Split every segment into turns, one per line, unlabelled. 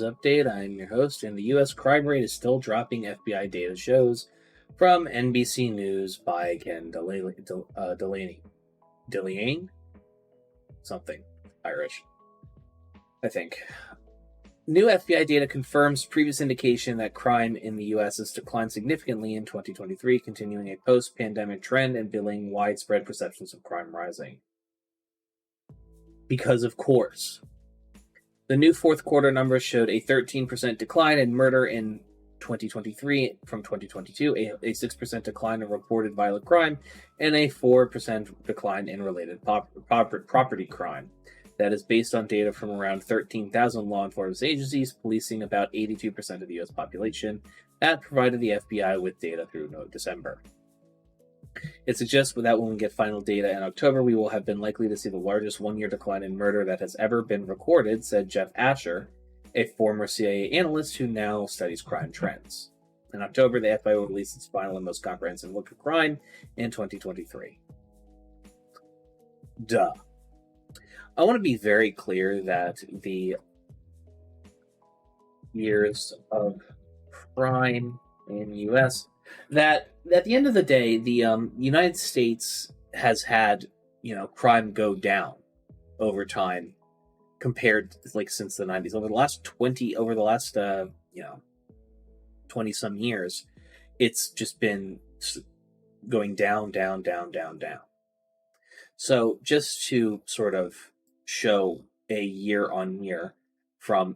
Update. I'm your host, and the U.S. crime rate is still dropping, FBI data shows, from NBC News by Ken Delaney. Something. Irish. I think. New FBI data confirms previous indication that crime in the U.S. has declined significantly in 2023, continuing a post-pandemic trend and building widespread perceptions of crime rising. Because, of course, the new fourth quarter numbers showed a 13% decline in murder in 2023 from 2022, a 6% decline in reported violent crime, and a 4% decline in related property crime. That is based on data from around 13,000 law enforcement agencies, policing about 82% of the U.S. population, that provided the FBI with data through December. It suggests that when we get final data in October, we will have been likely to see the largest one-year decline in murder that has ever been recorded, said Jeff Asher, a former CIA analyst who now studies crime trends. In October, the FBI will release its final and most comprehensive look at crime in 2023. Duh. I want to be very clear that the years of crime in the U.S., that at the end of the day, the United States has had, crime go down over time compared since the 90s. Over the last 20 some years, it's just been going down. So just to sort of show a year on year what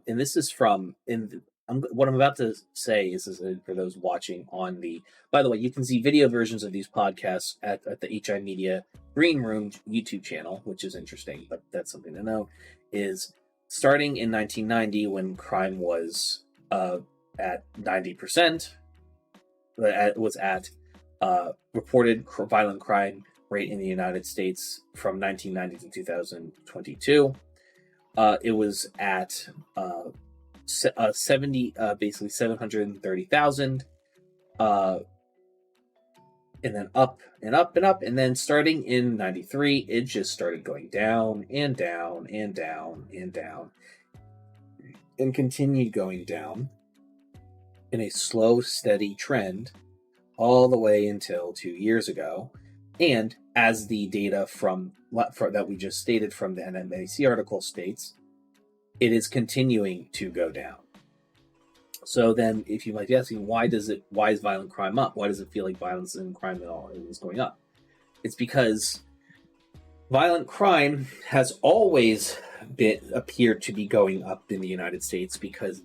I'm about to say is for those watching on by the way, you can see video versions of these podcasts at the HI Media Green Room YouTube channel, which is interesting, but that's something to know, is starting in 1990 when crime was at 90%, was at reported violent crime rate in the United States from 1990 to 2022. It was at 730,000, and then up and up and up, and then starting in 93, it just started going down and down and down and down, and continued going down in a slow, steady trend all the way until 2 years ago. And as the data that we just stated from the NMAC article states, it is continuing to go down. So then, if you might be asking, why is violent crime up? Why does it feel like violence and crime at all is going up? It's because violent crime has always appeared to be going up in the United States, because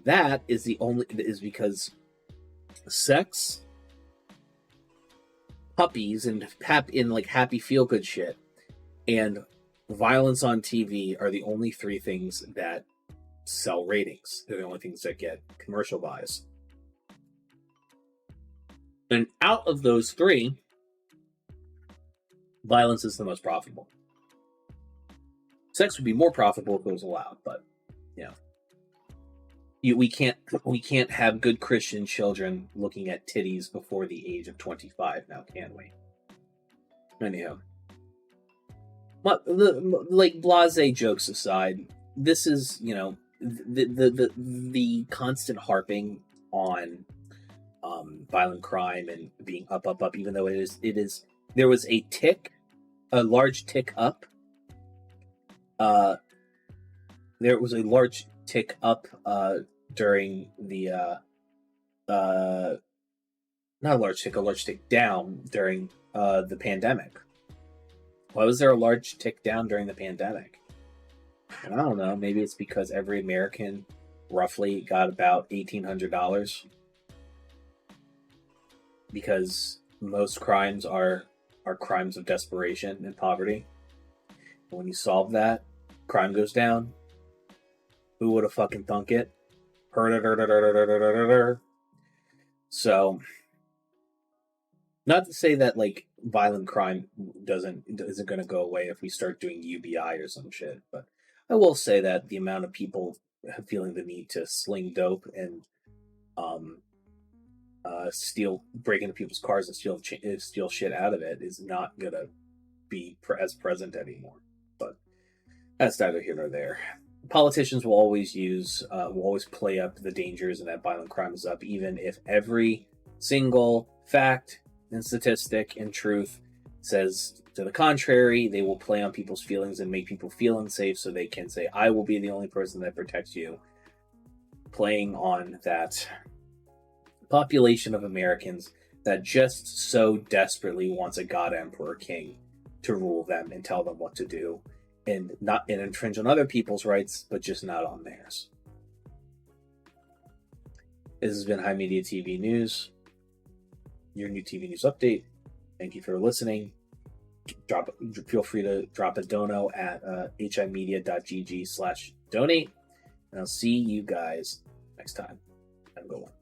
because sex, puppies, and happy feel good shit, and violence on TV are the only three things that sell ratings. They're the only things that get commercial buys. And out of those three, violence is the most profitable. Sex would be more profitable if it was allowed, but we can't have good Christian children looking at titties before the age of 25 now, can we? Anyhow, blasé jokes aside, this is the constant harping on violent crime and being up, even though it is there was a large tick up. There was a large tick up during the not a large tick down during the pandemic. Why was there a large tick down during the pandemic? And I don't know, maybe it's because every American roughly got about $1,800, because most crimes are crimes of desperation and poverty. And when you solve that, crime goes down. Who would have fucking thunk it? So, not to say that violent crime isn't going to go away if we start doing UBI or some shit, but I will say that the amount of people feeling the need to sling dope and break into people's cars and steal shit out of it is not gonna be as present anymore. But that's neither here nor there. politicians will always play up the dangers and that violent crime is up, even if every single fact and statistic and truth says to the contrary. They will play on people's feelings and make people feel unsafe so they can say, I will be the only person that protects you, playing on that population of Americans that just so desperately wants a god emperor king to rule them and tell them what to do, and infringe on other people's rights, but just not on theirs. This has been HIMediaTV News, your new TV news update. Thank you for listening. Feel free to drop a dono at himedia.gg/donate, and I'll see you guys next time. Have a good one.